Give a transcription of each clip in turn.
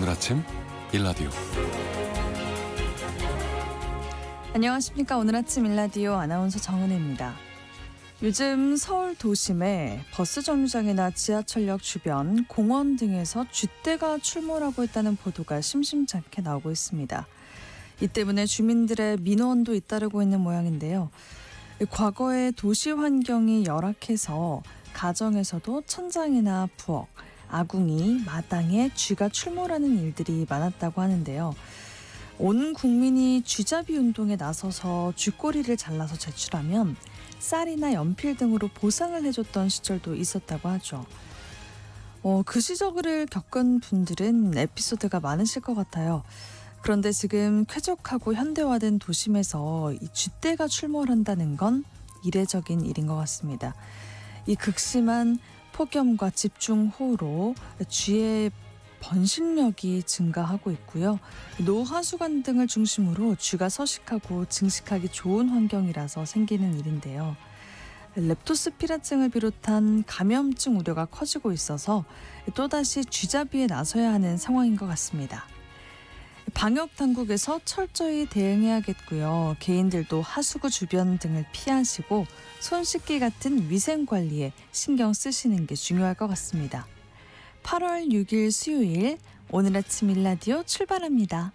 오늘 아침 일라디오. 안녕하십니까. 오늘 아침 일라디오 아나운서 정은혜입니다. 요즘 서울 도심에 버스 정류장이나 지하철역 주변, 공원 등에서 쥐떼가 출몰하고 있다는 보도가 심심찮게 나오고 있습니다. 이 때문에 주민들의 민원도 잇따르고 있는 모양인데요. 과거에 도시 환경이 열악해서 가정에서도 천장이나 부엌, 아궁이, 마당에 쥐가 출몰하는 일들이 많았다고 하는데요. 온 국민이 쥐잡이 운동에 나서서 쥐꼬리를 잘라서 제출하면 쌀이나 연필 등으로 보상을 해줬던 시절도 있었다고 하죠. 그 시절을 겪은 분들은 에피소드가 많으실 것 같아요. 그런데 지금 쾌적하고 현대화된 도심에서 이 쥐떼가 출몰한다는 건 이례적인 일인 것 같습니다. 이 극심한 폭염과 집중호우로 쥐의 번식력이 증가하고 있고요. 노하수관 등을 중심으로 쥐가 서식하고 증식하기 좋은 환경이라서 생기는 일인데요. 렙토스피라증을 비롯한 감염증 우려가 커지고 있어서 또다시 쥐잡이에 나서야 하는 상황인 것 같습니다. 방역 당국에서 철저히 대응해야겠고요. 개인들도 하수구 주변 등을 피하시고 손 씻기 같은 위생 관리에 신경 쓰시는 게 중요할 것 같습니다. 8월 6일 수요일 오늘 아침 일라디오 출발합니다.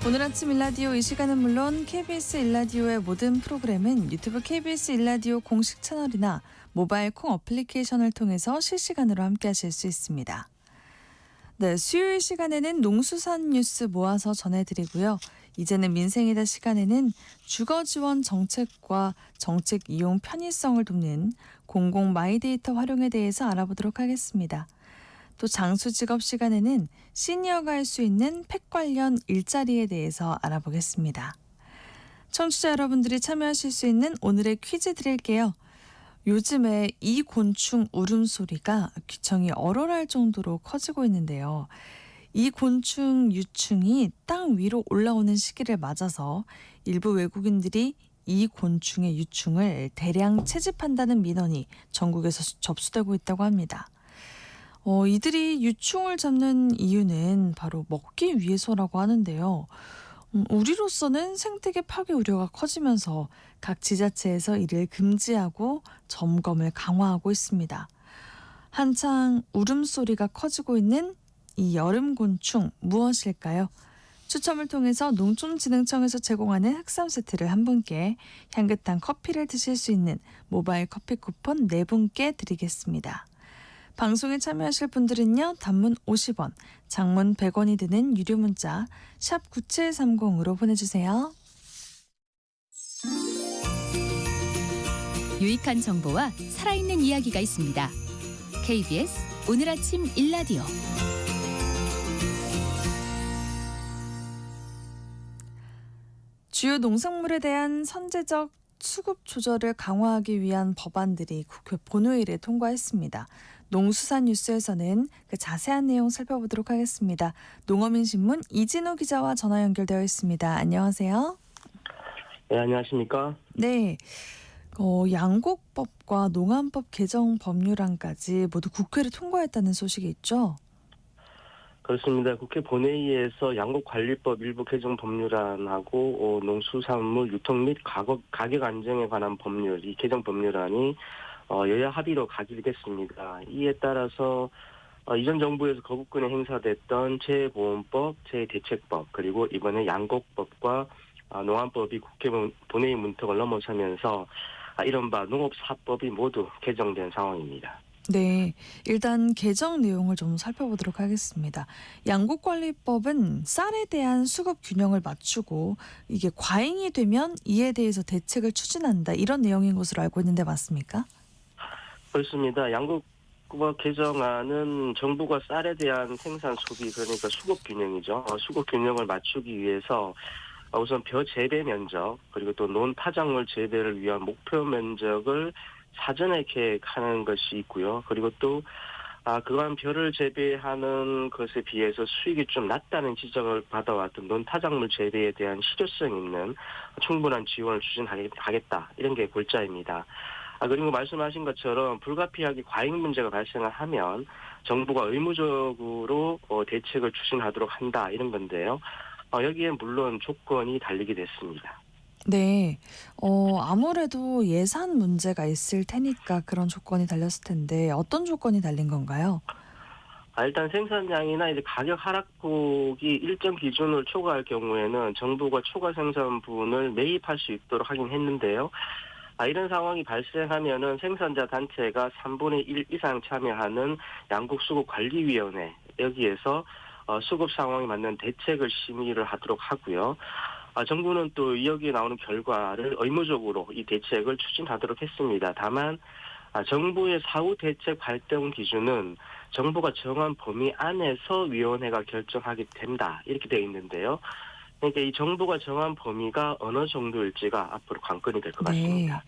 오늘 아침 일라디오 이 시간은 물론 KBS 일라디오의 모든 프로그램은 유튜브 KBS 일라디오 공식 채널이나 모바일 콩 어플리케이션을 통해서 실시간으로 함께하실 수 있습니다. 네, 수요일 시간에는 농수산 뉴스 모아서 전해드리고요. 이제는 민생이다 시간에는 주거지원 정책과 정책 이용 편의성을 돕는 공공 마이데이터 활용에 대해서 알아보도록 하겠습니다. 또 장수직업 시간에는 시니어가 할 수 있는 팩 관련 일자리에 대해서 알아보겠습니다. 청취자 여러분들이 참여하실 수 있는 오늘의 퀴즈 드릴게요. 요즘에 이 곤충 울음소리가 귀청이 얼얼할 정도로 커지고 있는데요. 이 곤충 유충이 땅 위로 올라오는 시기를 맞아서 일부 외국인들이 이 곤충의 유충을 대량 채집한다는 민원이 전국에서 접수되고 있다고 합니다. 이들이 유충을 잡는 이유는 바로 먹기 위해서라고 하는데요. 우리로서는 생태계 파괴 우려가 커지면서 각 지자체에서 이를 금지하고 점검을 강화하고 있습니다. 한창 울음소리가 커지고 있는 이 여름곤충 무엇일까요? 추첨을 통해서 농촌진흥청에서 제공하는 흑삼 세트를 한 분께, 향긋한 커피를 드실 수 있는 모바일 커피 쿠폰 4분께 드리겠습니다. 방송에 참여하실 분들은요. 단문 50원, 장문 100원이 드는 유료 문자 샵 9730으로 보내주세요. 유익한 정보와 살아있는 이야기가 있습니다. KBS 오늘 아침 일라디오. 주요 농산물에 대한 선제적 수급 조절을 강화하기 위한 법안들이 국회 본회의를 통과했습니다. 농수산 뉴스에서는 그 자세한 내용 살펴보도록 하겠습니다. 농어민신문 이진우 기자와 전화 연결되어 있습니다. 안녕하세요. 네, 안녕하십니까? 네, 양곡법과 농안법 개정 법률안까지 모두 국회를 통과했다는 소식이 있죠? 그렇습니다. 국회 본회의에서 양곡관리법 일부 개정 법률안하고 농수산물 유통 및 가격 안정에 관한 법률, 이 개정 법률안이 여야 합의로 가결됐습니다. 이에 따라서 이전 정부에서 거부권이 행사됐던 재해보험법, 재해대책법, 그리고 이번에 양곡법과 농안법이 국회 본회의 문턱을 넘어서면서 이른바 농업사법이 모두 개정된 상황입니다. 네, 일단 개정 내용을 좀 살펴보도록 하겠습니다. 양곡관리법은 쌀에 대한 수급 균형을 맞추고 이게 과잉이 되면 이에 대해서 대책을 추진한다, 이런 내용인 것으로 알고 있는데 맞습니까? 그렇습니다. 양곡법 개정안은 정부가 쌀에 대한 생산 소비, 그러니까 수급 균형이죠. 수급 균형을 맞추기 위해서 우선 벼 재배 면적, 그리고 또 논 파작물 재배를 위한 목표 면적을 사전에 계획하는 것이 있고요. 그리고 또 그간 벼를 재배하는 것에 비해서 수익이 좀 낮다는 지적을 받아왔던 논타작물 재배에 대한 실효성 있는 충분한 지원을 추진하겠다, 이런 게 골자입니다. 그리고 말씀하신 것처럼 불가피하게 과잉 문제가 발생을 하면 정부가 의무적으로 대책을 추진하도록 한다 이런 건데요. 여기에 물론 조건이 달리게 됐습니다. 네. 아무래도 예산 문제가 있을 테니까 그런 조건이 달렸을 텐데 어떤 조건이 달린 건가요? 일단 생산량이나 이제 가격 하락폭이 일정 기준을 초과할 경우에는 정부가 초과 생산분을 매입할 수 있도록 하긴 했는데요. 이런 상황이 발생하면은 생산자 단체가 3분의 1 이상 참여하는 양국수급관리위원회 여기에서 수급 상황에 맞는 대책을 심의를 하도록 하고요. 정부는 또 여기에 나오는 결과를 의무적으로 이 대책을 추진하도록 했습니다. 다만 정부의 사후 대책 발동 기준은 정부가 정한 범위 안에서 위원회가 결정하게 된다 이렇게 되어 있는데요. 그러니까 이 정부가 정한 범위가 어느 정도일지가 앞으로 관건이 될 것 네. 같습니다.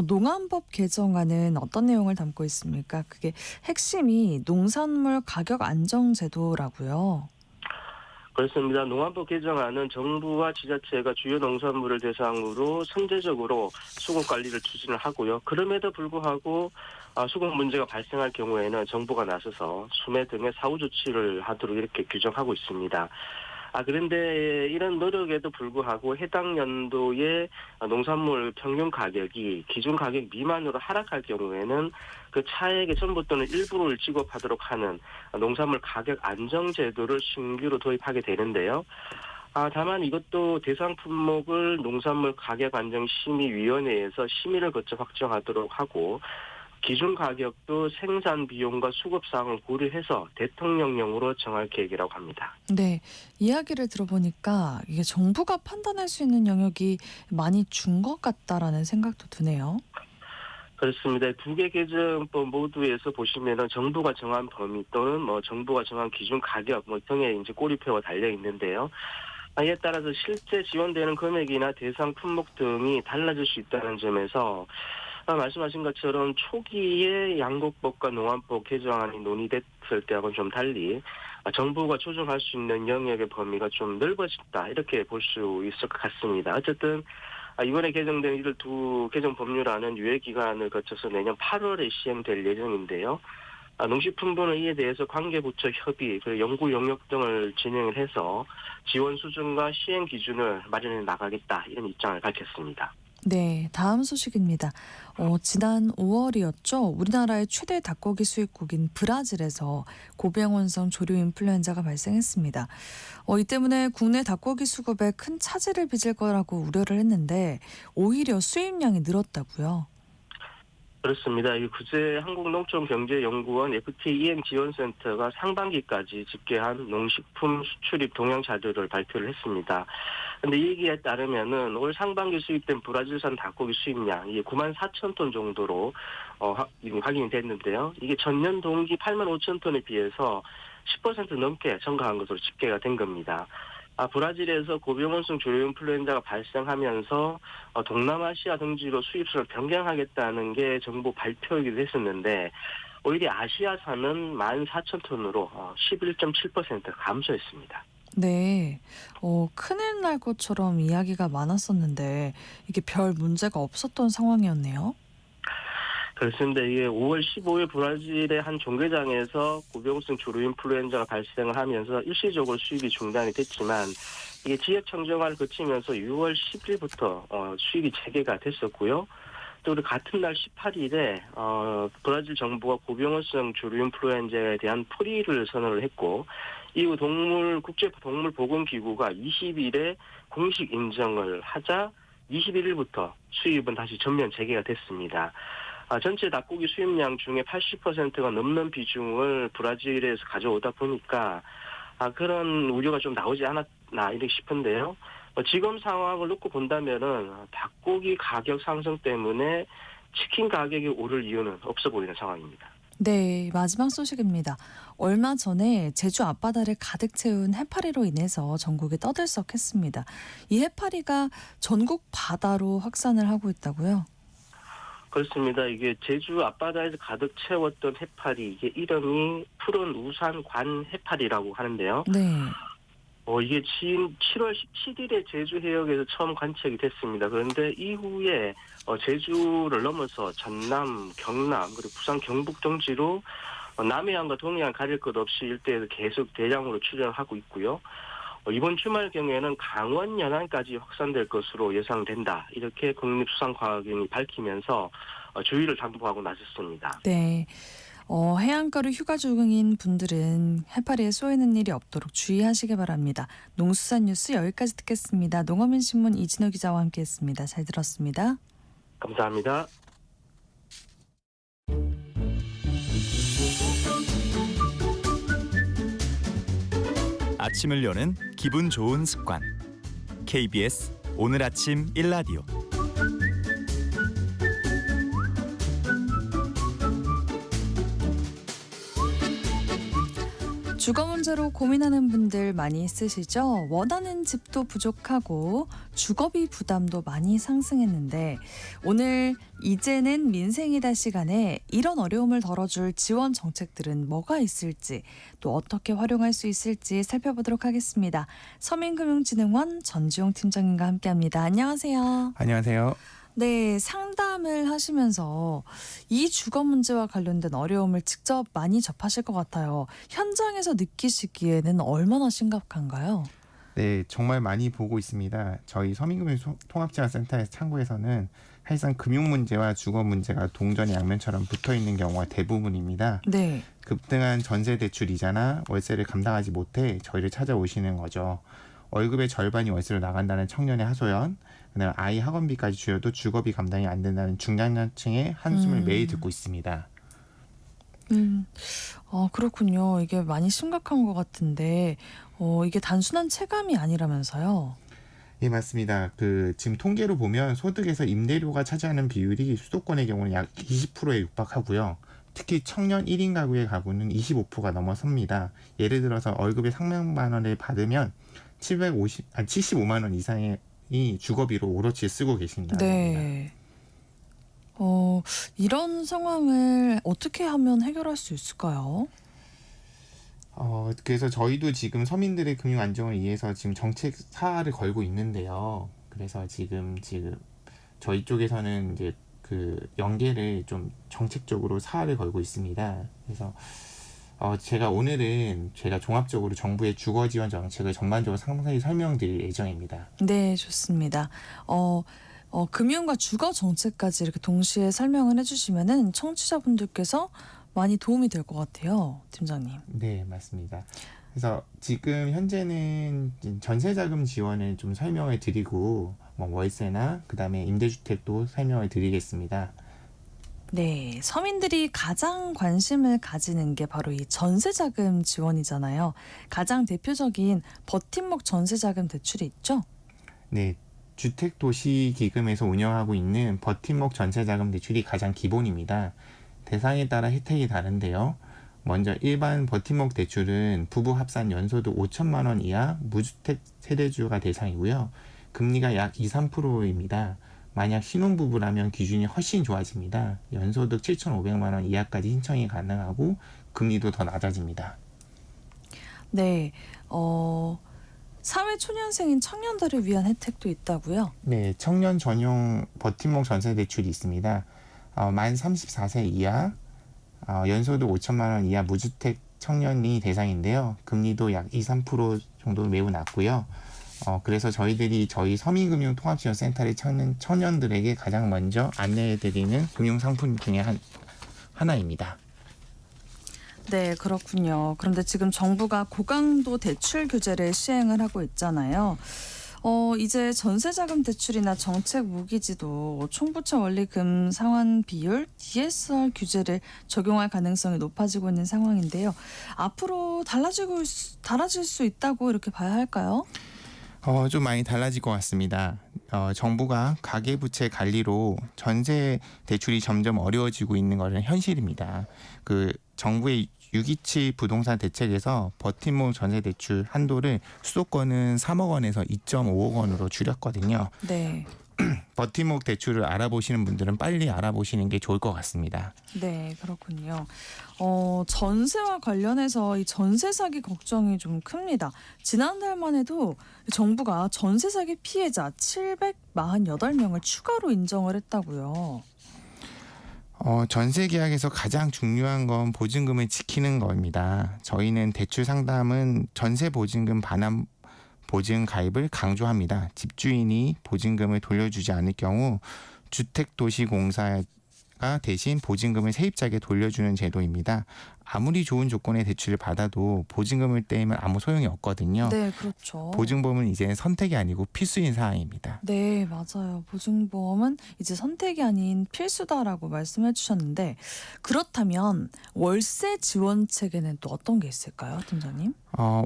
농안법 개정안은 어떤 내용을 담고 있습니까? 그게 핵심이 농산물 가격 안정 제도라고요. 그렇습니다. 농안법 개정안은 정부와 지자체가 주요 농산물을 대상으로 선제적으로 수급 관리를 추진을 하고요. 그럼에도 불구하고 수급 문제가 발생할 경우에는 정부가 나서서 수매 등의 사후 조치를 하도록 이렇게 규정하고 있습니다. 그런데 이런 노력에도 불구하고 해당 연도의 농산물 평균 가격이 기준 가격 미만으로 하락할 경우에는 그 차액의 전부 또는 일부를 지급하도록 하는 농산물 가격 안정 제도를 신규로 도입하게 되는데요. 다만 이것도 대상 품목을 농산물 가격 안정 심의위원회에서 심의를 거쳐 확정하도록 하고 기준 가격도 생산 비용과 수급 사항을 고려해서 대통령령으로 정할 계획이라고 합니다. 네. 이야기를 들어보니까 이게 정부가 판단할 수 있는 영역이 많이 준 것 같다라는 생각도 드네요. 그렇습니다. 두 개 개정법 모두에서 보시면은 정부가 정한 범위 또는 정부가 정한 기준 가격 등에 이제 꼬리표가 달려 있는데요. 이에 따라서 실제 지원되는 금액이나 대상 품목 등이 달라질 수 있다는 점에서 말씀하신 것처럼 초기에 양곡법과 농안법 개정안이 논의됐을 때하고는 좀 달리 정부가 조정할 수 있는 영역의 범위가 좀 넓어졌다 이렇게 볼 수 있을 것 같습니다. 어쨌든 이번에 개정된 이들 두 개정 법률안은 유예 기간을 거쳐서 내년 8월에 시행될 예정인데요. 농식품부는 이에 대해서 관계부처 협의, 그리고 연구 영역 등을 진행을 해서 지원 수준과 시행 기준을 마련해 나가겠다 이런 입장을 밝혔습니다. 네, 다음 소식입니다. 지난 5월이었죠. 우리나라의 최대 닭고기 수입국인 브라질에서 고병원성 조류 인플루엔자가 발생했습니다. 이 때문에 국내 닭고기 수급에 큰 차질을 빚을 거라고 우려를 했는데 오히려 수입량이 늘었다고요. 그렇습니다. 이 구제 한국농촌경제연구원 FTA 이행지원센터가 상반기까지 집계한 농식품 수출입 동향 자료를 발표를 했습니다. 그런데 이 얘기에 따르면은 올 상반기 수입된 브라질산 닭고기 수입량 이게 9만 4천 톤 정도로 확인이 됐는데요. 이게 전년 동기 8만 5천 톤에 비해서 10% 넘게 증가한 것으로 집계가 된 겁니다. 브라질에서 고병원성 조류 인플루엔자가 발생하면서 동남아시아 등지로 수입선을 변경하겠다는 게 정부 발표이기도 했었는데 오히려 아시아산은 14,000톤으로 11.7% 감소했습니다. 네, 큰일 날 것처럼 이야기가 많았었는데 이게 별 문제가 없었던 상황이었네요. 그렇습니다. 이게 5월 15일 브라질의 한 종개장에서 고병원성 조류 인플루엔자가 발생을 하면서 일시적으로 수입이 중단이 됐지만 이게 지역 청정화를 거치면서 6월 10일부터 수입이 재개가 됐었고요. 또 우리 같은 날 18일에 브라질 정부가 고병원성 조류 인플루엔자에 대한 프리를 선언을 했고 이후 국제동물보건기구가 20일에 공식 인정을 하자 21일부터 수입은 다시 전면 재개가 됐습니다. 전체 닭고기 수입량 중에 80%가 넘는 비중을 브라질에서 가져오다 보니까 그런 우려가 좀 나오지 않았나 이렇게 싶은데요. 지금 상황을 놓고 본다면은 닭고기 가격 상승 때문에 치킨 가격이 오를 이유는 없어 보이는 상황입니다. 네, 마지막 소식입니다. 얼마 전에 제주 앞바다를 가득 채운 해파리로 인해서 전국이 떠들썩했습니다. 이 해파리가 전국 바다로 확산을 하고 있다고요? 그렇습니다. 이게 제주 앞바다에서 가득 채웠던 해파리, 이게 이름이 푸른 우산 관 해파리라고 하는데요. 네. 이게 7월 17일에 제주 해역에서 처음 관측이 됐습니다. 그런데 이후에 제주를 넘어서 전남, 경남, 그리고 부산, 경북 등지로 남해안과 동해안 가릴 것 없이 일대에서 계속 대량으로 출현하고 있고요. 이번 주말 경우에는 강원 연안까지 확산될 것으로 예상된다. 이렇게 국립수산과학원이 밝히면서 주의를 당부하고 나섰습니다. 네. 해안가로 휴가 중인 분들은 해파리에 쏘이는 일이 없도록 주의하시기 바랍니다. 농수산 뉴스 여기까지 듣겠습니다. 농어민신문 이진호 기자와 함께했습니다. 잘 들었습니다. 감사합니다. 아침을 여는 기분 좋은 습관. KBS 오늘 아침 일라디오. 주거 문제로 고민하는 분들 많이 있으시죠? 원하는 집도 부족하고 주거비 부담도 많이 상승했는데 오늘 이제는 민생이다 시간에 이런 어려움을 덜어줄 지원 정책들은 뭐가 있을지 또 어떻게 활용할 수 있을지 살펴보도록 하겠습니다. 서민금융진흥원 전지용 팀장님과 함께합니다. 안녕하세요. 안녕하세요. 네, 상담을 하시면서 이 주거 문제와 관련된 어려움을 직접 많이 접하실 것 같아요. 현장에서 느끼시기에는 얼마나 심각한가요? 네, 정말 많이 보고 있습니다. 저희 서민금융통합지원센터의 창구에서는 사실상 금융 문제와 주거 문제가 동전의 양면처럼 붙어 있는 경우가 대부분입니다. 네. 급등한 전세 대출 이자나 월세를 감당하지 못해 저희를 찾아오시는 거죠. 월급의 절반이 월세로 나간다는 청년의 하소연, 그다음에 아이 학원비까지 줄여도 주거비 감당이 안 된다는 중장년층의 한숨을 매일 듣고 있습니다. 그렇군요. 이게 많이 심각한 것 같은데 이게 단순한 체감이 아니라면서요. 예, 맞습니다. 지금 통계로 보면 소득에서 임대료가 차지하는 비율이 수도권의 경우는 약 20%에 육박하고요. 특히 청년 1인 가구의 가구는 25%가 넘어섭니다. 예를 들어서 월급의 300만 원을 받으면 75만 원 이상의 이 주거비로 오롯이 쓰고 계신다. 네. 이런 상황을 어떻게 하면 해결할 수 있을까요? 그래서 저희도 지금 서민들의 금융 안정을 위해서 지금 정책 사활을 걸고 있는데요. 그래서 지금 저희 쪽에서는 이제 연계를 좀 정책적으로 사활을 걸고 있습니다. 그래서 오늘은 제가 종합적으로 정부의 주거 지원 정책을 전반적으로 상세히 설명드릴 예정입니다. 네, 좋습니다. 금융과 주거 정책까지 이렇게 동시에 설명을 해주시면은 청취자분들께서 많이 도움이 될 것 같아요, 팀장님. 네, 맞습니다. 그래서 지금 현재는 전세자금 지원을 좀 설명을 드리고 월세나 그다음에 임대주택도 설명을 드리겠습니다. 네, 서민들이 가장 관심을 가지는 게 바로 이 전세자금 지원이잖아요. 가장 대표적인 버팀목 전세자금 대출이 있죠? 네, 주택도시기금에서 운영하고 있는 버팀목 전세자금 대출이 가장 기본입니다. 대상에 따라 혜택이 다른데요. 먼저 일반 버팀목 대출은 부부 합산 연소득 5천만 원 이하 무주택 세대주가 대상이고요. 금리가 약 2, 3%입니다. 만약 신혼부부라면 기준이 훨씬 좋아집니다. 연소득 7,500만 원 이하까지 신청이 가능하고 금리도 더 낮아집니다. 네, 사회초년생인 청년들을 위한 혜택도 있다고요? 네, 청년 전용 버팀목 전세 대출이 있습니다. 만 34세 이하, 연소득 5천만 원 이하 무주택 청년이 대상인데요. 금리도 약 2, 3% 정도 매우 낮고요. 그래서 저희 서민금융통합지원센터를 찾는 청년들에게 가장 먼저 안내해드리는 금융상품 중에 하나입니다. 네, 그렇군요. 그런데 지금 정부가 고강도 대출 규제를 시행을 하고 있잖아요. 이제 전세자금 대출이나 정책 무기지도 총부채 원리금 상환 비율 DSR 규제를 적용할 가능성이 높아지고 있는 상황인데요. 앞으로 달라질 수 있다고 이렇게 봐야 할까요? 좀 많이 달라질 것 같습니다. 정부가 가계부채 관리로 전세 대출이 점점 어려워지고 있는 것은 현실입니다. 정부의 627 부동산 대책에서 버팀목 전세 대출 한도를 수도권은 3억 원에서 2.5억 원으로 줄였거든요. 네. 버팀목 대출을 알아보시는 분들은 빨리 알아보시는 게 좋을 것 같습니다. 네, 그렇군요. 전세와 관련해서 이 전세 사기 걱정이 좀 큽니다. 지난달만 해도 정부가 전세 사기 피해자 748명을 추가로 인정을 했다고요. 전세 계약에서 가장 중요한 건 보증금을 지키는 겁니다. 저희는 대출 상담은 전세 보증금 반환 보증 가입을 강조합니다. 집주인이 보증금을 돌려주지 않을 경우 주택도시공사가 대신 보증금을 세입자에게 돌려주는 제도입니다. 아무리 좋은 조건의 대출을 받아도 보증금을 떼면 아무 소용이 없거든요. 네, 그렇죠. 보증보험은 이제는 선택이 아니고 필수인 사항입니다. 네, 맞아요. 보증보험은 이제 선택이 아닌 필수다라고 말씀해 주셨는데 그렇다면 월세 지원 체계는 또 어떤 게 있을까요, 팀장님?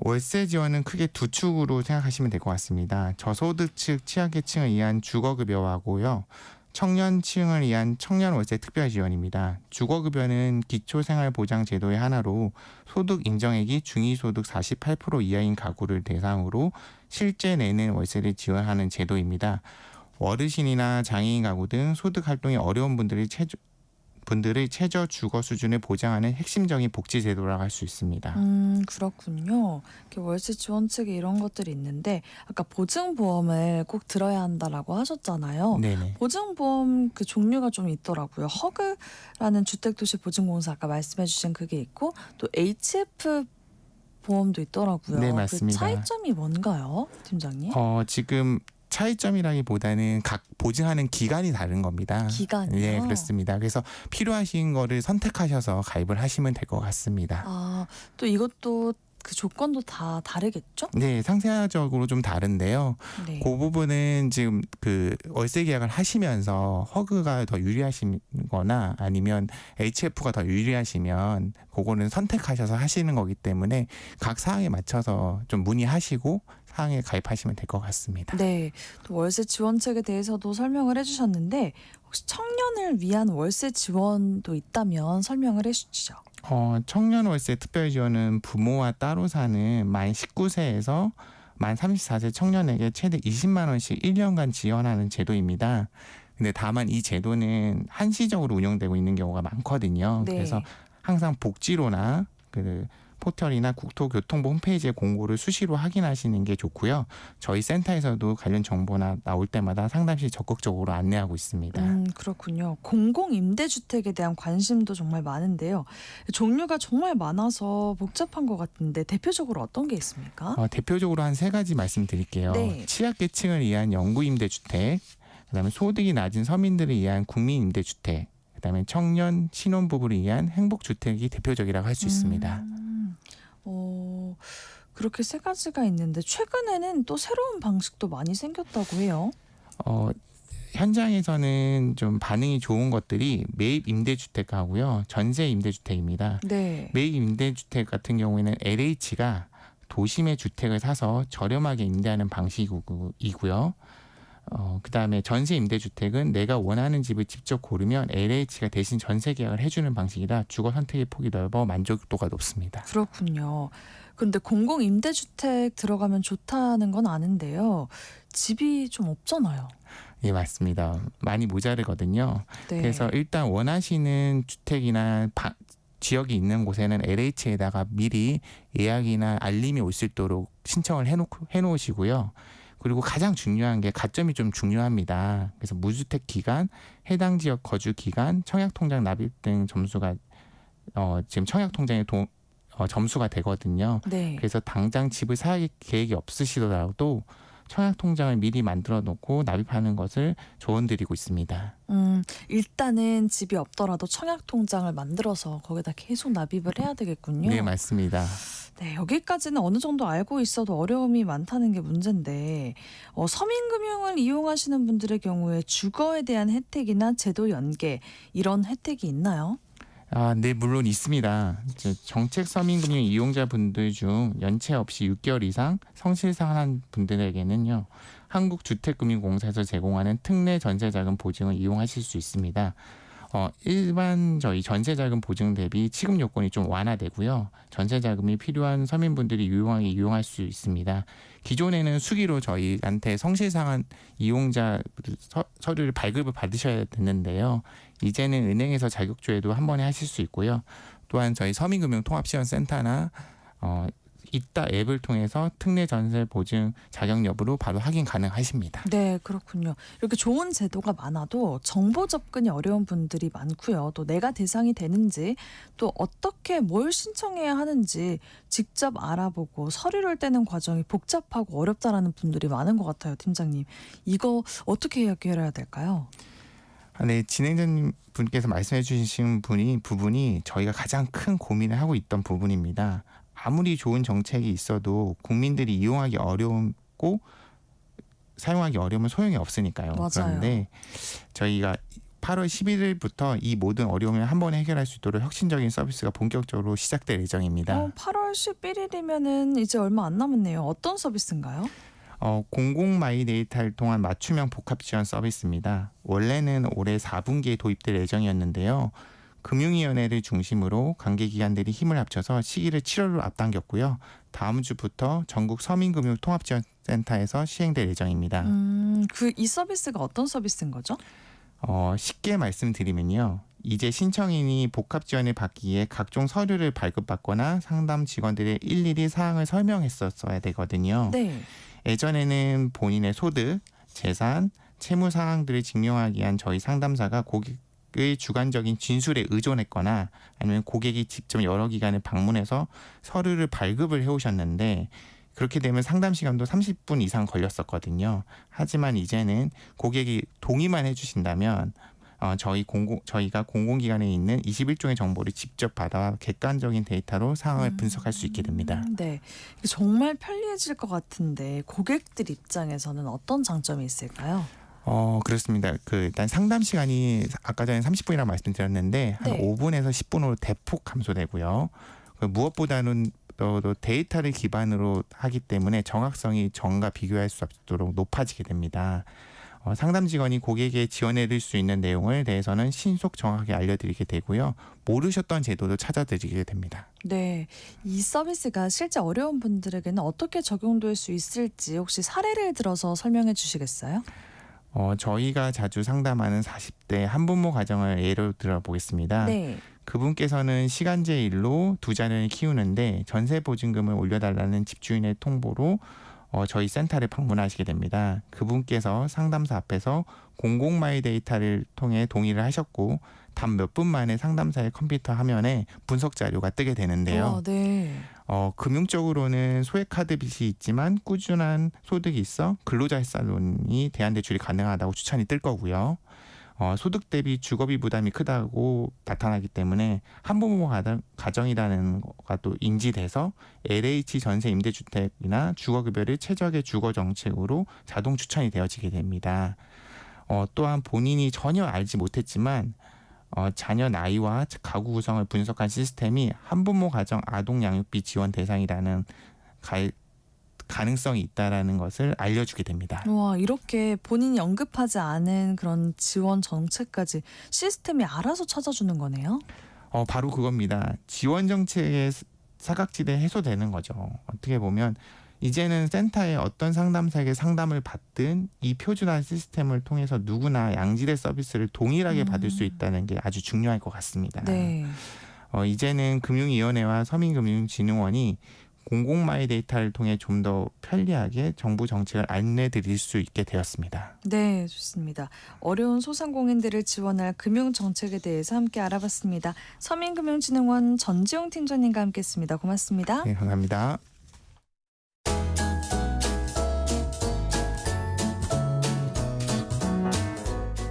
월세 지원은 크게 두 축으로 생각하시면 될 것 같습니다. 저소득층, 취약계층을 위한 주거급여하고요. 청년층을 위한 청년월세 특별지원입니다. 주거급여는 기초생활보장제도의 하나로 소득 인정액이 중위소득 48% 이하인 가구를 대상으로 실제 내는 월세를 지원하는 제도입니다. 어르신이나 장애인 가구 등 소득 활동이 어려운 분들의 최저 주거 수준을 보장하는 핵심적인 복지 제도라고 할 수 있습니다. 그렇군요. 이렇게 월세 지원책에 이런 것들이 있는데 아까 보증보험을 꼭 들어야 한다라고 하셨잖아요. 네네. 보증보험 그 종류가 좀 있더라고요. 허그라는 주택도시보증공사 아까 말씀해주신 그게 있고 또 HF 보험도 있더라고요. 네, 그 맞습니다. 차이점이 뭔가요, 팀장님? 지금 차이점이라기보다는 각 보증하는 기간이 다른 겁니다. 기간이요? 네, 그렇습니다. 그래서 필요하신 거를 선택하셔서 가입을 하시면 될 것 같습니다. 또 이것도 그 조건도 다 다르겠죠? 네, 상세적으로 좀 다른데요. 네. 그 부분은 지금 그 월세 계약을 하시면서 허그가 더 유리하시거나 아니면 HF가 더 유리하시면 그거는 선택하셔서 하시는 거기 때문에 각 사항에 맞춰서 좀 문의하시고 사항에 가입하시면 될 것 같습니다. 네, 또 월세 지원책에 대해서도 설명을 해주셨는데 혹시 청년을 위한 월세 지원도 있다면 설명을 해주시죠. 청년 월세 특별 지원은 부모와 따로 사는 만 19세에서 만 34세 청년에게 최대 20만 원씩 1년간 지원하는 제도입니다. 근데 다만 이 제도는 한시적으로 운영되고 있는 경우가 많거든요. 네. 그래서 항상 복지로나 그 포털이나 국토교통부 홈페이지의 공고를 수시로 확인하시는 게 좋고요. 저희 센터에서도 관련 정보나 나올 때마다 상담실 적극적으로 안내하고 있습니다. 그렇군요. 공공임대주택에 대한 관심도 정말 많은데요. 종류가 정말 많아서 복잡한 것 같은데 대표적으로 어떤 게 있습니까? 대표적으로 한 세 가지 말씀드릴게요. 네. 취약계층을 위한 영구임대주택, 그다음에 소득이 낮은 서민들을 위한 국민임대주택, 그다음에 청년 신혼부부를 위한 행복주택이 대표적이라고 할 수 있습니다. 그렇게 세 가지가 있는데 최근에는 또 새로운 방식도 많이 생겼다고 해요. 현장에서는 좀 반응이 좋은 것들이 매입 임대주택하고요, 전세 임대주택입니다. 네. 매입 임대주택 같은 경우에는 LH가 도심의 주택을 사서 저렴하게 임대하는 방식이고요. 그다음에 전세 임대주택은 내가 원하는 집을 직접 고르면 LH가 대신 전세 계약을 해주는 방식이라 주거 선택의 폭이 넓어 만족도가 높습니다. 그렇군요. 근데 공공임대주택 들어가면 좋다는 건 아는데요. 집이 좀 없잖아요. 예, 맞습니다. 많이 모자르거든요. 네. 그래서 일단 원하시는 주택이나 지역이 있는 곳에는 LH에다가 미리 예약이나 알림이 올 수 있도록 신청을 해놓으시고요. 그리고 가장 중요한 게 가점이 좀 중요합니다. 그래서 무주택 기간, 해당 지역 거주 기간, 청약통장 납입 등 점수가 지금 청약통장에 점수가 되거든요. 네. 그래서 당장 집을 살 계획이 없으시더라도 청약통장을 미리 만들어 놓고 납입하는 것을 조언드리고 있습니다. 일단은 집이 없더라도 청약통장을 만들어서 거기다 계속 납입을 해야 되겠군요. 네, 맞습니다. 네, 여기까지는 어느 정도 알고 있어도 어려움이 많다는 게 문제인데 서민금융을 이용하시는 분들의 경우에 주거에 대한 혜택이나 제도 연계 이런 혜택이 있나요? 네, 물론 있습니다. 정책 서민금융 이용자분들 중 연체 없이 6개월 이상 성실상한 분들에게는요, 한국주택금융공사에서 제공하는 특례 전세자금 보증을 이용하실 수 있습니다. 일반 저희 전세자금 보증 대비 취급 요건이 좀 완화되고요. 전세자금이 필요한 서민분들이 유용하게 이용할 수 있습니다. 기존에는 수기로 저희한테 성실상한 이용자 서류를 발급을 받으셔야 됐는데요. 이제는 은행에서 자격조회도 한 번에 하실 수 있고요. 또한 저희 서민금융통합지원센터나 이따 앱을 통해서 특례 전세 보증 자격 여부로 바로 확인 가능하십니다. 네, 그렇군요. 이렇게 좋은 제도가 많아도 정보 접근이 어려운 분들이 많고요. 또 내가 대상이 되는지, 또 어떻게 뭘 신청해야 하는지 직접 알아보고 서류를 떼는 과정이 복잡하고 어렵다라는 분들이 많은 것 같아요, 팀장님. 이거 어떻게 해결해야 될까요? 네, 진행자님 분께서 말씀해 주신 부분이 저희가 가장 큰 고민을 하고 있던 부분입니다. 아무리 좋은 정책이 있어도 국민들이 이용하기 어렵고 사용하기 어려우면 소용이 없으니까요. 맞아요. 그런데 저희가 8월 11일부터 이 모든 어려움을 한 번에 해결할 수 있도록 혁신적인 서비스가 본격적으로 시작될 예정입니다. 8월 11일이면은 이제 얼마 안 남았네요. 어떤 서비스인가요? 공공 마이 데이터를 통한 맞춤형 복합 지원 서비스입니다. 원래는 올해 4분기에 도입될 예정이었는데요. 금융위원회를 중심으로 관계기관들이 힘을 합쳐서 시기를 7월로 앞당겼고요. 다음 주부터 전국 서민금융통합지원센터에서 시행될 예정입니다. 이 서비스가 어떤 서비스인 거죠? 쉽게 말씀드리면요. 이제 신청인이 복합 지원을 받기 위해 각종 서류를 발급받거나 상담 직원들의 일일이 사항을 설명했었어야 되거든요. 네. 예전에는 본인의 소득, 재산, 채무 사항들을 증명하기 위한 저희 상담사가 고객의 주관적인 진술에 의존했거나 아니면 고객이 직접 여러 기관을 방문해서 서류를 발급을 해오셨는데 그렇게 되면 상담 시간도 30분 이상 걸렸었거든요. 하지만 이제는 고객이 동의만 해주신다면 저희가 공공기관에 있는 21종의 정보를 직접 받아 객관적인 데이터로 상황을 분석할 수 있게 됩니다. 네, 정말 편리해질 것 같은데 고객들 입장에서는 어떤 장점이 있을까요? 그렇습니다. 일단 상담 시간이 아까 전에 30분이라고 말씀드렸는데 한 네. 5분에서 10분으로 대폭 감소되고요. 무엇보다는 또 데이터를 기반으로 하기 때문에 정확성이 전과 비교할 수 없도록 높아지게 됩니다. 상담 직원이 고객에게 지원해드릴 수 있는 내용을 대해서는 신속 정확하게 알려드리게 되고요. 모르셨던 제도도 찾아드리게 됩니다. 네, 이 서비스가 실제 어려운 분들에게는 어떻게 적용될 수 있을지 혹시 사례를 들어서 설명해 주시겠어요? 저희가 자주 상담하는 40대 한부모 가정을 예로 들어보겠습니다. 네. 그분께서는 시간제 일로 두 자녀를 키우는데 전세 보증금을 올려달라는 집주인의 통보로 저희 센터를 방문하시게 됩니다. 그분께서 상담사 앞에서 공공마이 데이터를 통해 동의를 하셨고 단 몇 분 만에 상담사의 컴퓨터 화면에 분석 자료가 뜨게 되는데요. 네. 금융적으로는 소액 카드 빚이 있지만 꾸준한 소득이 있어 근로자 헬살론이 대안대출이 가능하다고 추천이 뜰 거고요. 소득 대비 주거비 부담이 크다고 나타나기 때문에 한부모 가정이라는 거가 또 인지돼서 LH 전세 임대주택이나 주거급여를 최적의 주거 정책으로 자동 추천이 되어지게 됩니다. 또한 본인이 전혀 알지 못했지만 자녀 나이와 가구 구성을 분석한 시스템이 한부모 가정 아동 양육비 지원 대상이라는 가능성이 있다라는 것을 알려주게 됩니다. 와, 이렇게 본인이 언급하지 않은 그런 지원 정책까지 시스템이 알아서 찾아주는 거네요. 바로 그겁니다. 지원 정책의 사각지대 해소되는 거죠. 어떻게 보면 이제는 센터에 어떤 상담사에게 상담을 받든 이 표준화 시스템을 통해서 누구나 양질의 서비스를 동일하게 받을 수 있다는 게 아주 중요할 것 같습니다. 네. 이제는 금융위원회와 서민금융진흥원이 공공마이 데이터를 통해 좀 더 편리하게 정부 정책을 안내드릴 수 있게 되었습니다. 네, 좋습니다. 어려운 소상공인들을 지원할 금융 정책에 대해서 함께 알아봤습니다. 서민금융진흥원 전지용 팀장님과 함께했습니다. 고맙습니다. 네, 감사합니다.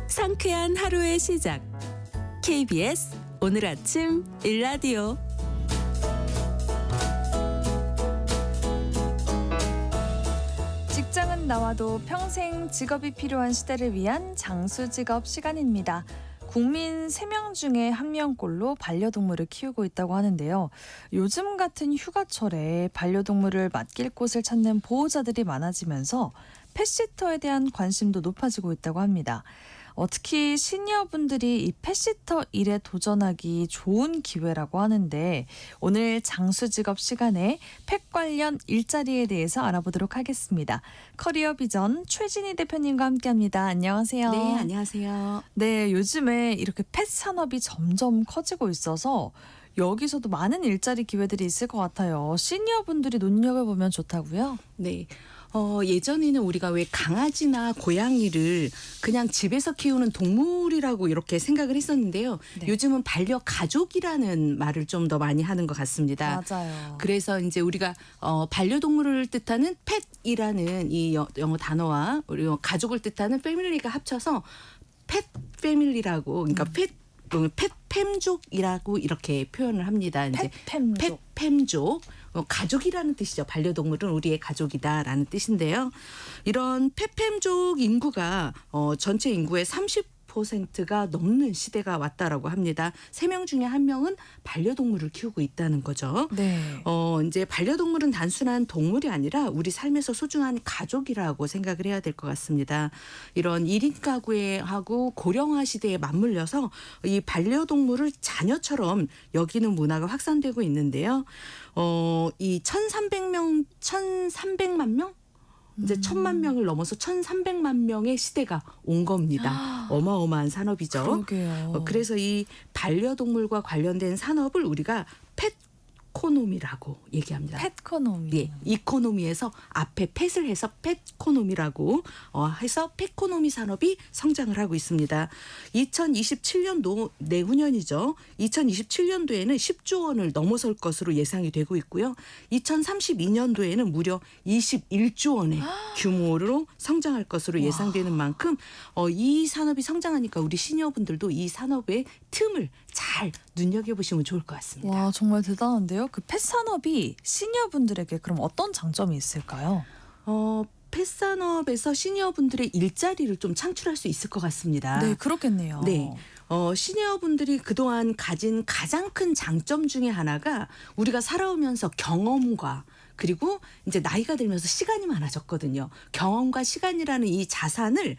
상쾌한 하루의 시작. KBS 오늘 아침 일라디오. 직장은 나와도 평생 직업이 필요한 시대를 위한 장수직업 시간입니다. 국민 3명 중에 1명꼴로 반려동물을 키우고 있다고 하는데요. 요즘 같은 휴가철에 반려동물을 맡길 곳을 찾는 보호자들이 많아지면서 펫시터에 대한 관심도 높아지고 있다고 합니다. 특히 시니어분들이 이 펫시터 일에 도전하기 좋은 기회라고 하는데 오늘 장수직업 시간에 펫 관련 일자리에 대해서 알아보도록 하겠습니다. 커리어 비전 최진희 대표님과 함께합니다. 안녕하세요. 네, 안녕하세요. 네, 요즘에 이렇게 펫 산업이 점점 커지고 있어서 여기서도 많은 일자리 기회들이 있을 것 같아요. 시니어분들이 눈여겨보면 좋다고요? 네. 예전에는 우리가 왜 강아지나 고양이를 그냥 집에서 키우는 동물이라고 이렇게 생각을 했었는데요. 네. 요즘은 반려가족이라는 말을 좀 더 많이 하는 것 같습니다. 맞아요. 그래서 이제 우리가 반려동물을 뜻하는 펫이라는 이 영어 단어와 우리 가족을 뜻하는 패밀리가 합쳐서 펫 패밀리라고 그러니까 펫팸족이라고 이렇게 표현을 합니다. 이제 펫팸족. 펫팸족 가족이라는 뜻이죠. 반려동물은 우리의 가족이다라는 뜻인데요. 이런 펫팸족 인구가 전체 인구의 30%가 넘는 시대가 왔다라고 합니다. 3명 중에 1명은 반려동물을 키우고 있다는 거죠. 네. 이제 반려동물은 단순한 동물이 아니라 우리 삶에서 소중한 가족이라고 생각을 해야 될 것 같습니다. 이런 1인 가구하고 고령화 시대에 맞물려서 이 반려동물을 자녀처럼 여기는 문화가 확산되고 있는데요. 이 1,300만 명? 이제 1,000만 명을 넘어서 1,300만 명의 시대가 온 겁니다. 어마어마한 산업이죠. 그러게요. 그래서 이 반려동물과 관련된 산업을 우리가 펫코노미라고 얘기합니다. 펫코노미. 예, 이코노미에서 앞에 펫을 해서 펫코노미라고 해서 펫코노미 산업이 성장을 하고 있습니다. 2027년도 내후년이죠. 2027년도에는 10조 원을 넘어설 것으로 예상이 되고 있고요. 2032년도에는 무려 21조 원의 규모로 성장할 것으로 예상되는 만큼 이 산업이 성장하니까 우리 시니어분들도 이 산업의 틈을 잘 눈여겨보시면 좋을 것 같습니다. 와, 정말 대단한데요. 그 펫 산업이 시니어분들에게 그럼 어떤 장점이 있을까요? 펫산업에서 시니어분들의 일자리를 좀 창출할 수 있을 것 같습니다. 네, 그렇겠네요. 네. 시니어분들이 그동안 가진 가장 큰 장점 중에 하나가 우리가 살아오면서 경험과 그리고 이제 나이가 들면서 시간이 많아졌거든요. 경험과 시간이라는 이 자산을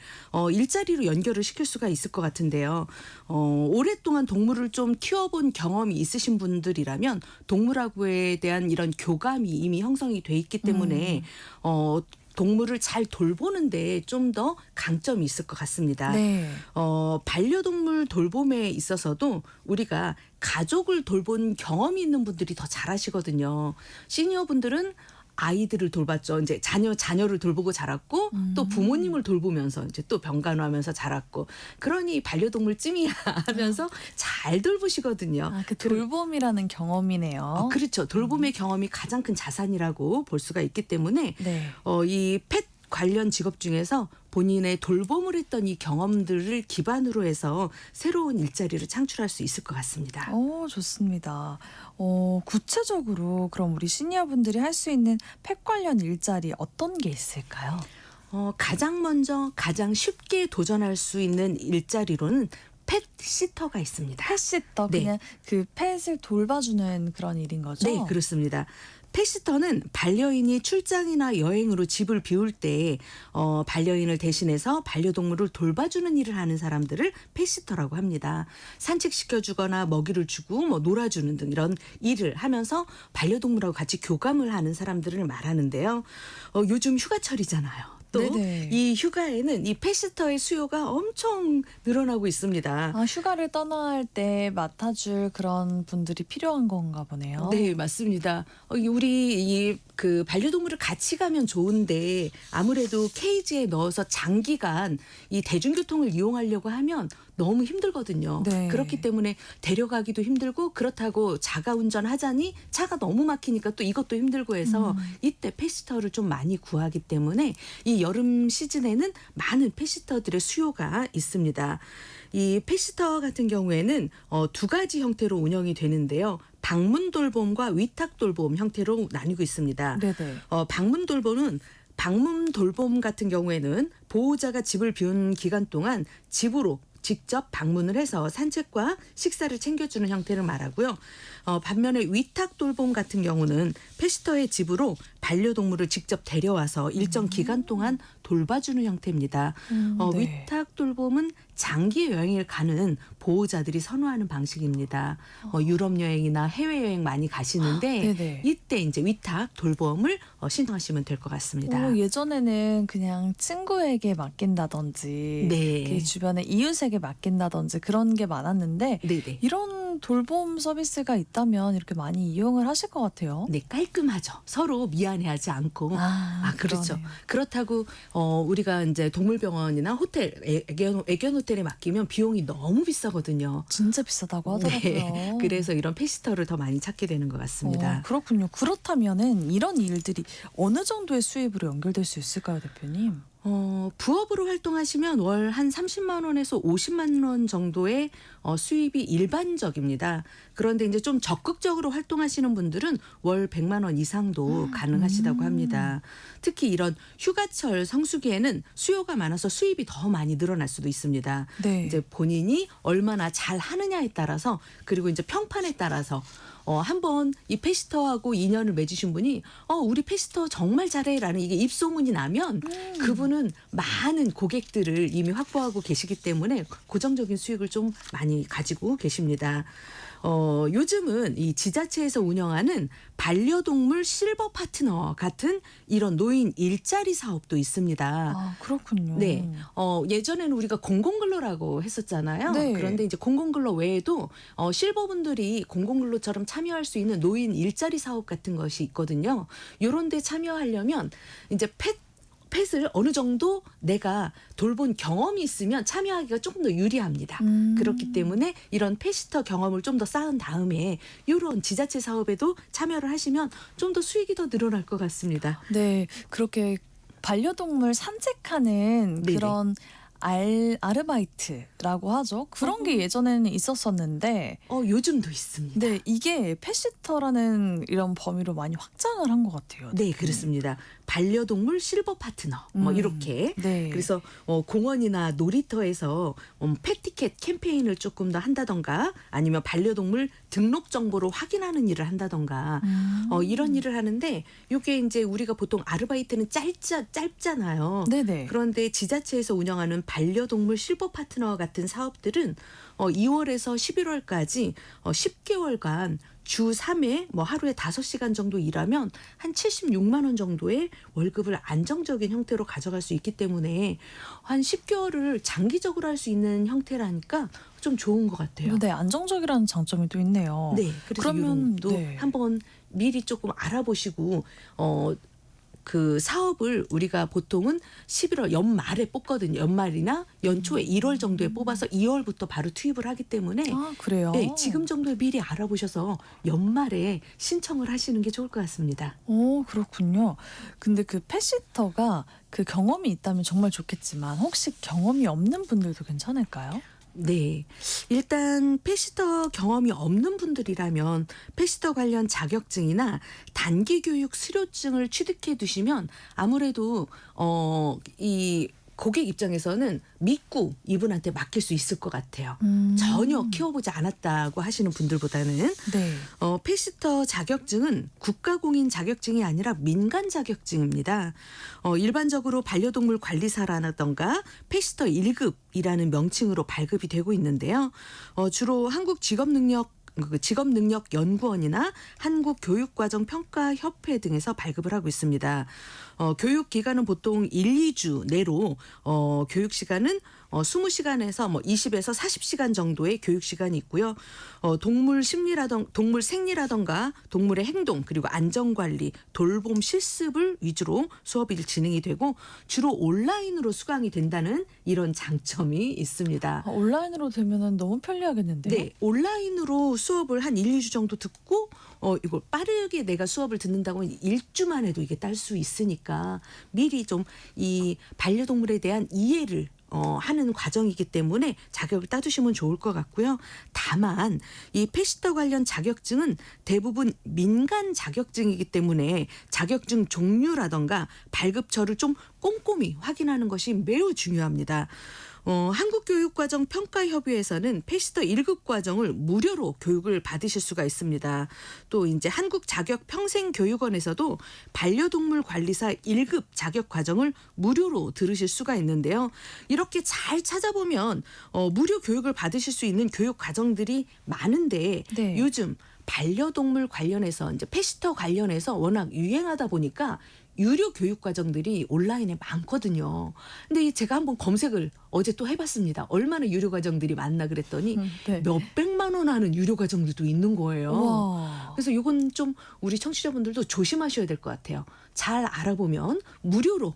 일자리로 연결을 시킬 수가 있을 것 같은데요. 오랫동안 동물을 좀 키워본 경험이 있으신 분들이라면 동물하고에 대한 이런 교감이 이미 형성이 돼 있기 때문에 동물을 잘 돌보는데 좀 더 강점이 있을 것 같습니다. 네. 반려동물 돌봄에 있어서도 우리가 가족을 돌본 경험이 있는 분들이 더 잘하시거든요. 시니어분들은 아이들을 돌봤죠. 이제 자녀를 돌보고 자랐고 또 부모님을 돌보면서 이제 또 병간호하면서 자랐고 그러니 반려동물 찜이야 하면서 잘 돌보시거든요. 아, 그 돌봄이라는 경험이네요. 그렇죠. 돌봄의 경험이 가장 큰 자산이라고 볼 수가 있기 때문에 네. 이 펫 관련 직업 중에서 본인의 돌봄을 했던 이 경험들을 기반으로 해서 새로운 일자리를 창출할 수 있을 것 같습니다. 좋습니다. 구체적으로 그럼 우리 시니어분들이 할 수 있는 펫 관련 일자리 어떤 게 있을까요? 가장 먼저 가장 쉽게 도전할 수 있는 일자리로는 펫시터가 있습니다. 펫시터, 네. 그냥 그 펫을 돌봐주는 그런 일인 거죠? 네, 그렇습니다. 펫시터는 반려인이 출장이나 여행으로 집을 비울 때 반려인을 대신해서 반려동물을 돌봐주는 일을 하는 사람들을 펫시터라고 합니다. 산책시켜주거나 먹이를 주고 놀아주는 등 이런 일을 하면서 반려동물하고 같이 교감을 하는 사람들을 말하는데요. 요즘 휴가철이잖아요. 또 네네. 이 휴가에는 이 펫시터의 수요가 엄청 늘어나고 있습니다. 휴가를 떠날 때 맡아줄 그런 분들이 필요한 건가 보네요. 네, 맞습니다. 우리 그 반려동물을 같이 가면 좋은데 아무래도 케이지에 넣어서 장기간 이 대중교통을 이용하려고 하면 너무 힘들거든요. 네. 그렇기 때문에 데려가기도 힘들고 그렇다고 자가 운전하자니 차가 너무 막히니까 또 이것도 힘들고 해서 이때 펫시터를 좀 많이 구하기 때문에 이 여름 시즌에는 많은 펫시터들의 수요가 있습니다. 이 펫시터 같은 경우에는 두 가지 형태로 운영이 되는데요. 방문 돌봄과 위탁 돌봄 형태로 나뉘고 있습니다. 네네. 방문 돌봄 같은 경우에는 보호자가 집을 비운 기간 동안 집으로 직접 방문을 해서 산책과 식사를 챙겨주는 형태를 말하고요. 반면에 위탁 돌봄 같은 경우는 펫시터의 집으로 반려동물을 직접 데려와서 일정 기간 동안 돌봐주는 형태입니다. 네. 위탁 돌봄은 장기 여행을 가는 보호자들이 선호하는 방식입니다. 유럽 여행이나 해외 여행 많이 가시는데 네네. 이때 이제 위탁 돌봄을 신청하시면 될 것 같습니다. 예전에는 그냥 친구에게 맡긴다든지 네. 그 주변에 이웃에게 맡긴다든지 그런 게 많았는데 네네. 이런 돌봄 서비스가 있다면 이렇게 많이 이용을 하실 것 같아요. 네, 깔끔하죠. 서로 미안해하지 않고. 그렇죠. 그러네요. 그렇다고 우리가 이제 동물병원이나 호텔, 애견 호텔에 맡기면 비용이 너무 비싸거든요. 진짜 비싸다고 하더라고요. 네, 그래서 이런 페시터를 더 많이 찾게 되는 것 같습니다. 그렇군요. 그렇다면은 이런 일들이 어느 정도의 수입으로 연결될 수 있을까요, 대표님? 부업으로 활동하시면 월 한 30만 원에서 50만 원 정도의 수입이 일반적입니다. 그런데 이제 좀 적극적으로 활동하시는 분들은 월 100만 원 이상도 가능하시다고 합니다. 특히 이런 휴가철 성수기에는 수요가 많아서 수입이 더 많이 늘어날 수도 있습니다. 네. 이제 본인이 얼마나 잘 하느냐에 따라서 그리고 이제 평판에 따라서 한번 이 페시터하고 인연을 맺으신 분이 우리 페시터 정말 잘해라는 이게 입소문이 나면 그분은 많은 고객들을 이미 확보하고 계시기 때문에 고정적인 수익을 좀 많이 가지고 계십니다. 요즘은 이 지자체에서 운영하는 반려동물 실버 파트너 같은 이런 노인 일자리 사업도 있습니다. 그렇군요. 네. 예전에는 우리가 공공근로라고 했었잖아요. 네. 그런데 이제 공공근로 외에도 실버분들이 공공근로처럼 참여할 수 있는 노인 일자리 사업 같은 것이 있거든요. 요런 데 참여하려면 이제 펫을 어느 정도 내가 돌본 경험이 있으면 참여하기가 조금 더 유리합니다. 그렇기 때문에 이런 페시터 경험을 좀 더 쌓은 다음에 이런 지자체 사업에도 참여를 하시면 좀 더 수익이 더 늘어날 것 같습니다. 네, 그렇게 반려동물 산책하는 네네. 그런 아르바이트라고 하죠. 그런 게 예전에는 있었었는데, 요즘도 있습니다. 네, 이게 펫시터라는 이런 범위로 많이 확장을 한 것 같아요. 네, 그렇습니다. 반려동물 실버 파트너 이렇게 네. 그래서 공원이나 놀이터에서 펫티켓 캠페인을 조금 더 한다던가 아니면 반려동물 등록 정보를 확인하는 일을 한다던가 이런 일을 하는데 이게 이제 우리가 보통 아르바이트는 짧잖아요. 네네. 그런데 지자체에서 운영하는 반려동물 실버 파트너 같은 사업들은 2월에서 11월까지 10개월간 주 3회 하루에 5시간 정도 일하면 한 76만 원 정도의 월급을 안정적인 형태로 가져갈 수 있기 때문에 한 10개월을 장기적으로 할 수 있는 형태라니까 좀 좋은 것 같아요. 네, 안정적이라는 장점이 또 있네요. 네, 그래서 그러면 이름도 네. 한번 미리 조금 알아보시고 그 사업을 우리가 보통은 11월 연말에 뽑거든요. 연말이나 연초에 1월 정도에 뽑아서 2월부터 바로 투입을 하기 때문에 그래요? 네, 지금 정도에 미리 알아보셔서 연말에 신청을 하시는 게 좋을 것 같습니다. 그렇군요. 근데 그 펫시터가 그 경험이 있다면 정말 좋겠지만 혹시 경험이 없는 분들도 괜찮을까요? 네. 일단 펫시터 경험이 없는 분들이라면 펫시터 관련 자격증이나 단기 교육 수료증을 취득해 두시면 아무래도 이 고객 입장에서는 믿고 이분한테 맡길 수 있을 것 같아요. 전혀 키워보지 않았다고 하시는 분들보다는 네. 펫시터 자격증은 국가공인 자격증이 아니라 민간 자격증입니다. 일반적으로 반려동물 관리사라던가 펫시터 1급이라는 명칭으로 발급이 되고 있는데요. 주로 직업능력연구원이나 한국교육과정평가협회 등에서 발급을 하고 있습니다. 교육 기간은 보통 1, 2주 내로 교육 시간은 20시간에서 20에서 40시간 정도의 교육 시간이 있고요. 동물 생리라던가 동물의 행동 그리고 안전 관리, 돌봄 실습을 위주로 수업이 진행이 되고 주로 온라인으로 수강이 된다는 이런 장점이 있습니다. 온라인으로 되면은 너무 편리하겠는데요? 네, 온라인으로 수업을 한 1, 2주 정도 듣고 이걸 빠르게 내가 수업을 듣는다고 하면 1주만 해도 이게 딸 수 있으니까 미리 좀 이 반려동물에 대한 이해를 하는 과정이기 때문에 자격을 따두시면 좋을 것 같고요. 다만 이 펫시터 관련 자격증은 대부분 민간 자격증이기 때문에 자격증 종류라던가 발급처를 좀 꼼꼼히 확인하는 것이 매우 중요합니다. 한국교육과정평가협의회에서는 패시터 1급 과정을 무료로 교육을 받으실 수가 있습니다. 또 이제 한국자격평생교육원에서도 반려동물 관리사 1급 자격 과정을 무료로 들으실 수가 있는데요. 이렇게 잘 찾아보면 무료 교육을 받으실 수 있는 교육 과정들이 많은데 네. 요즘 반려동물 관련해서 이제 패시터 관련해서 워낙 유행하다 보니까 유료 교육 과정들이 온라인에 많거든요. 근데 제가 한번 검색을 어제 또 해봤습니다. 얼마나 유료 과정들이 많나 그랬더니 네. 몇백만 원 하는 유료 과정들도 있는 거예요. 와. 그래서 이건 좀 우리 청취자분들도 조심하셔야 될 것 같아요. 잘 알아보면 무료로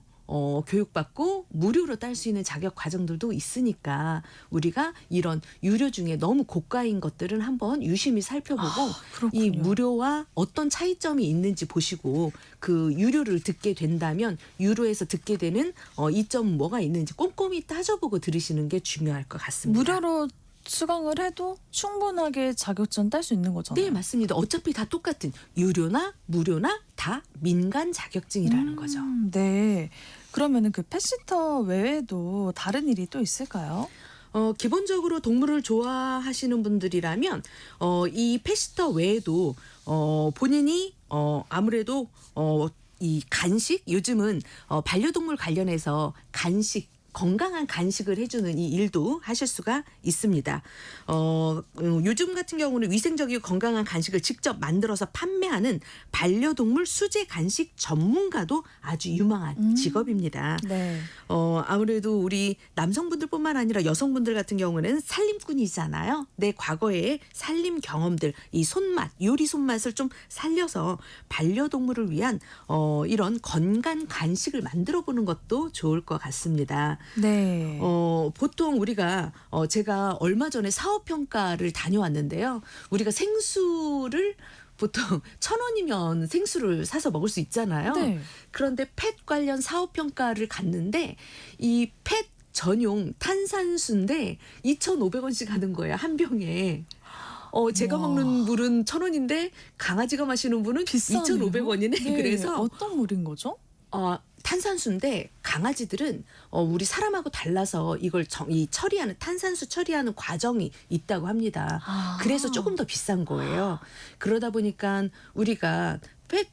교육받고 무료로 딸 수 있는 자격 과정들도 있으니까 우리가 이런 유료 중에 너무 고가인 것들은 한번 유심히 살펴보고 그렇군요. 이 무료와 어떤 차이점이 있는지 보시고 그 유료를 듣게 된다면 유료에서 듣게 되는 이점 뭐가 있는지 꼼꼼히 따져보고 들으시는 게 중요할 것 같습니다. 무료로 수강을 해도 충분하게 자격증 딸 수 있는 거잖아요. 네, 맞습니다. 어차피 다 똑같은 유료나 무료나 다 민간 자격증이라는 거죠. 네. 그러면은 그 패시터 외에도 다른 일이 또 있을까요? 기본적으로 동물을 좋아하시는 분들이라면 이 패시터 외에도 본인이 아무래도 이 간식 요즘은 반려동물 관련해서 간식 건강한 간식을 해주는 이 일도 하실 수가 있습니다. 요즘 같은 경우는 위생적이고 건강한 간식을 직접 만들어서 판매하는 반려동물 수제 간식 전문가도 아주 유망한 직업입니다. 네. 아무래도 우리 남성분들뿐만 아니라 여성분들 같은 경우는 살림꾼이잖아요. 내 과거의 살림 경험들, 이 손맛, 요리 손맛을 좀 살려서 반려동물을 위한 이런 건강 간식을 만들어 보는 것도 좋을 것 같습니다. 네. 보통 우리가 제가 얼마 전에 사업평가를 다녀왔는데요. 우리가 생수를 보통 1,000원이면 생수를 사서 먹을 수 있잖아요. 네. 그런데 펫 관련 사업평가를 갔는데 이 펫 전용 탄산수인데 2,500원씩 하는 거예요. 한 병에. 제가 우와. 먹는 물은 1,000원인데 강아지가 마시는 물은 비싸네요. 2,500원이네. 네. 그래서 어떤 물인 거죠? 탄산수인데 강아지들은 우리 사람하고 달라서 이걸 이 처리하는 탄산수 처리하는 과정이 있다고 합니다. 그래서 조금 더 비싼 거예요. 그러다 보니까 우리가 펫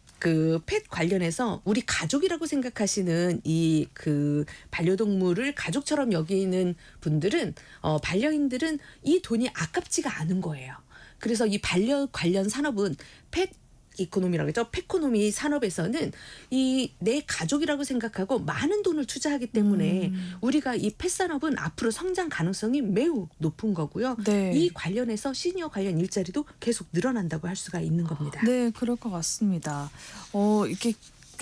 관련해서 우리 가족이라고 생각하시는 이 그 반려동물을 가족처럼 여기는 분들은 반려인들은 이 돈이 아깝지가 않은 거예요. 그래서 이 반려 관련 산업은 펫 이코노미라고 하죠. 펫코노미 산업에서는 이 내 가족이라고 생각하고 많은 돈을 투자하기 때문에 우리가 이 펫 산업은 앞으로 성장 가능성이 매우 높은 거고요. 네. 이 관련해서 시니어 관련 일자리도 계속 늘어난다고 할 수가 있는 겁니다. 네, 그럴 것 같습니다. 이게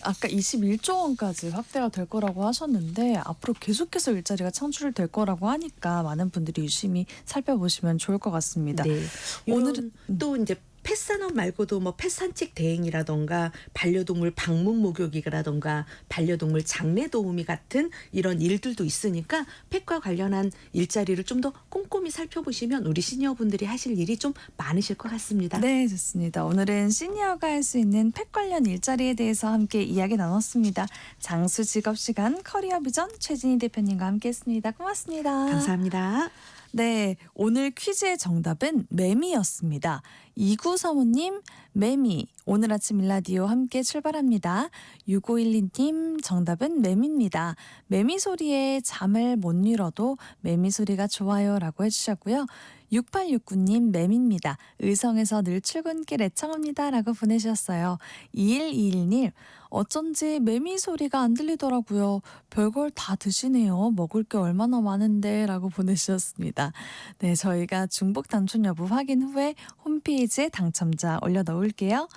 아까 21조 원까지 확대가 될 거라고 하셨는데 앞으로 계속해서 일자리가 창출될 거라고 하니까 많은 분들이 유심히 살펴보시면 좋을 것 같습니다. 네. 오늘은 오늘은 또 이제 펫산업 말고도 뭐 펫산책 대행이라던가 반려동물 방문 목욕이라던가 반려동물 장례 도우미 같은 이런 일들도 있으니까 펫과 관련한 일자리를 좀 더 꼼꼼히 살펴보시면 우리 시니어분들이 하실 일이 좀 많으실 것 같습니다. 네, 좋습니다. 오늘은 시니어가 할 수 있는 펫 관련 일자리에 대해서 함께 이야기 나눴습니다. 장수 직업 시간 커리어 비전 최진희 대표님과 함께했습니다. 고맙습니다. 감사합니다. 네, 오늘 퀴즈의 정답은 매미였습니다. 2935님, 매미. 오늘 아침 일라디오 함께 출발합니다. 6512님, 정답은 매미입니다. 매미 소리에 잠을 못 이뤄도 매미 소리가 좋아요 라고 해주셨고요. 6869님, 매미입니다. 의성에서 늘 출근길 애청합니다 라고 보내주셨어요. 2121님, 어쩐지 매미 소리가 안 들리더라고요. 별걸 다 드시네요. 먹을 게 얼마나 많은데 라고 보내주셨습니다. 네, 저희가 중복 당첨 여부 확인 후에 홈페이지에 당첨자 올려놓을게요.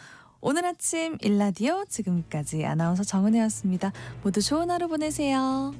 오늘 아침 일라디오 지금까지 아나운서 정은혜였습니다. 모두 좋은 하루 보내세요.